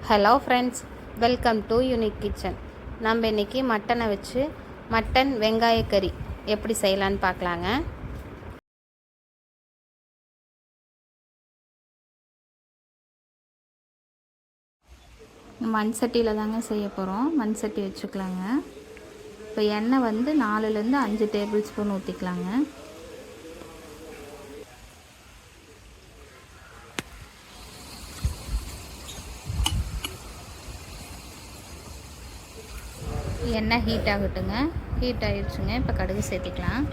Hello friends, welcome to unique kitchen. நம்ம இன்றைக்கி மட்டனை வச்சு மட்டன் வெங்காய கறி எப்படி செய்யலான்னு பார்க்கலாங்க. மண் சட்டியில் தாங்க செய்ய போகிறோம். மண் சட்டி வச்சுக்கலாங்க. இப்போ எண்ணெய் வந்து 4லேருந்து 5 டேபிள் ஸ்பூன் ஊற்றிக்கலாங்க. எண்ணெய் ஹீட் ஆகட்டுங்க. ஹீட் ஆகிடுச்சுங்க. இப்போ கடுகு சேர்த்திக்கலாம்.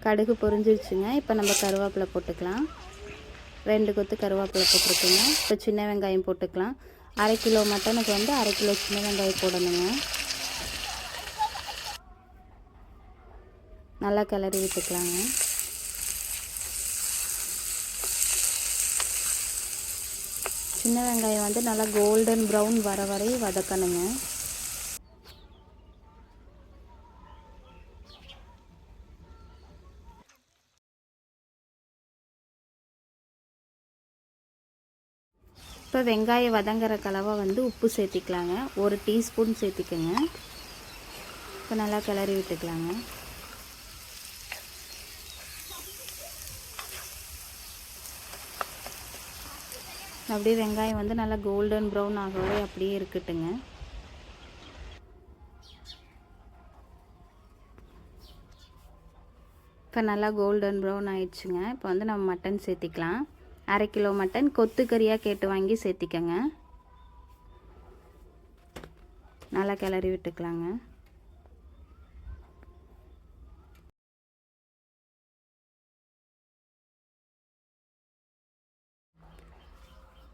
கடுகு பொரிஞ்சிருச்சுங்க. இப்போ நம்ம கருவேப்பிலை போட்டுக்கலாம். 2 கொத்து கருவேப்பிலை போட்டிருக்குங்க. இப்போ சின்ன வெங்காயம் போட்டுக்கலாம். 1/2 கிலோ மட்டனுக்கு வந்து 1/2 கிலோ சின்ன வெங்காயம் போடணுங்க. நல்லா கிளறி விட்டுக்கலாங்க. சின்ன வெங்காயம் வந்து நல்லா கோல்டன் ப்ரௌன் வர வரை வதக்கணுங்க. இப்போ வெங்காயம் வதங்குற கலவை வந்து உப்பு சேர்த்திக்கலாங்க. 1 டீஸ்பூன் சேர்த்திக்கங்க. இப்போ நல்லா கிளறி விட்டுக்கலாங்க. அப்படியே வெங்காயம் வந்து நல்லா கோல்டன் ப்ரௌன் ஆகவே அப்படியே இருக்கட்டுங்க. இப்போ நல்லா கோல்டன் ப்ரௌன் ஆயிடுச்சுங்க. இப்போ வந்து நம்ம மட்டன் சேர்த்திக்கலாம். 1/2 கிலோ மட்டன் கொத்துக்கறியாக கேட்டு வாங்கி சேர்த்திக்கங்க. நல்லா கிளறி விட்டுக்கலாங்க.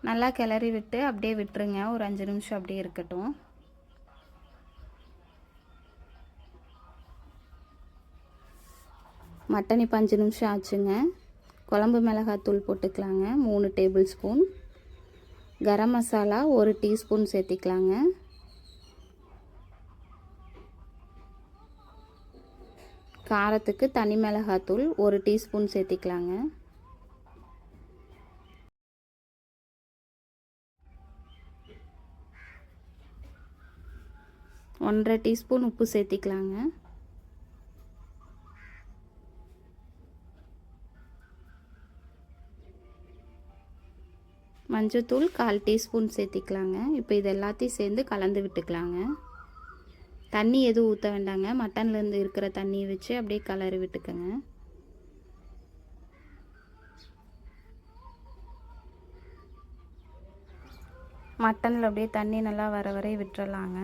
நல்லா கிளறி விட்டு அப்படியே விட்டுருங்க. ஒரு 5 நிமிஷம் அப்படியே இருக்கட்டும். மட்டன் இப்போ 5 நிமிஷம் ஆச்சுங்க. குழம்பு மிளகாத்தூள் போட்டுக்கலாங்க. 3 table spoon. Garam masala 1 teaspoon சேர்த்திக்கலாங்க. காரத்துக்கு தனி மிளகாத்தூள் 1 டீஸ்பூன் சேர்த்திக்கலாங்க. ஒன்றரை டீஸ்பூன் உப்பு சேர்த்திக்கலாங்க. மஞ்சத்தூள் 1/4 டீஸ்பூன் சேர்த்திக்கலாங்க. இப்போ இது எல்லாத்தையும் சேர்ந்து கலந்து விட்டுக்கலாங்க. தண்ணி எதுவும் ஊற்ற வேண்டாங்க. மட்டன்லேருந்து இருக்கிற தண்ணியை வச்சு அப்படியே கலரி விட்டுக்கோங்க. மட்டனில் அப்படியே தண்ணி நல்லா வர வரை விட்டுறலாங்க.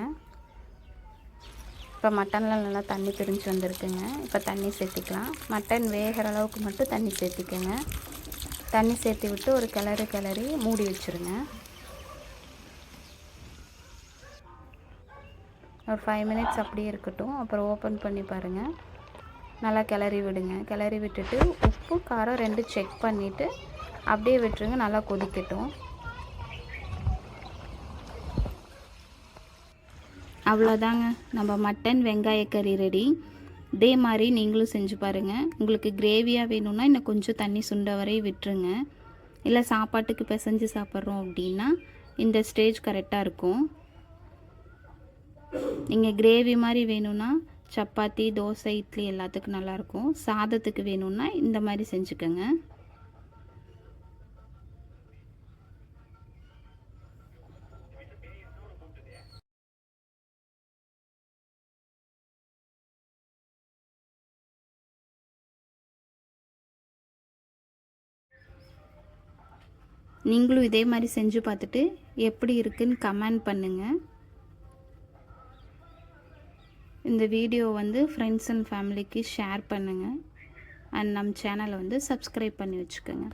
இப்போ மட்டனில் நல்லா தண்ணி பிரிஞ்சு வந்திருக்குங்க. இப்போ தண்ணி சேர்த்திக்கலாம். மட்டன் வேகிற அளவுக்கு மட்டும் தண்ணி சேர்த்திக்கங்க. தண்ணி சேர்த்து விட்டு ஒரு கிளறி மூடி வச்சுருங்க. ஒரு 5 மினிட்ஸ் அப்படியே இருக்கட்டும். அப்புறம் ஓப்பன் பண்ணி பாருங்கள். நல்லா கிளறி விடுங்க. கிளறி விட்டுட்டு உப்பு காரம் 2 செக் பண்ணிவிட்டு அப்படியே விட்டுருங்க. நல்லா கொதிக்கட்டும். அவ்வளோதாங்க, நம்ம மட்டன் வெங்காய கறி ரெடி. இதே மாதிரி நீங்களும் செஞ்சு பாருங்கள். உங்களுக்கு கிரேவியாக வேணும்னா இன்னும் கொஞ்சம் தண்ணி சுண்ட வரை விட்டுருங்க. இல்லை சாப்பாட்டுக்கு பிசைஞ்சு சாப்பிட்றோம் அப்படின்னா இந்த ஸ்டேஜ் கரெக்டாக இருக்கும். நீங்கள் கிரேவி மாதிரி வேணும்னா சப்பாத்தி, தோசை, இட்லி எல்லாத்துக்கும் நல்லாயிருக்கும். சாதத்துக்கு வேணும்னா இந்த மாதிரி செஞ்சுக்கோங்க. நீங்களும் இதே மாதிரி செஞ்சு பார்த்துட்டு எப்படி இருக்குன்னு கமெண்ட் பண்ணுங்கள். இந்த வீடியோ வந்து ஃப்ரெண்ட்ஸ் அண்ட் ஃபேமிலிக்கு ஷேர் பண்ணுங்கள். அண்ட் நம்ம சேனலை வந்து சப்ஸ்கிரைப் பண்ணி வச்சுக்கோங்க.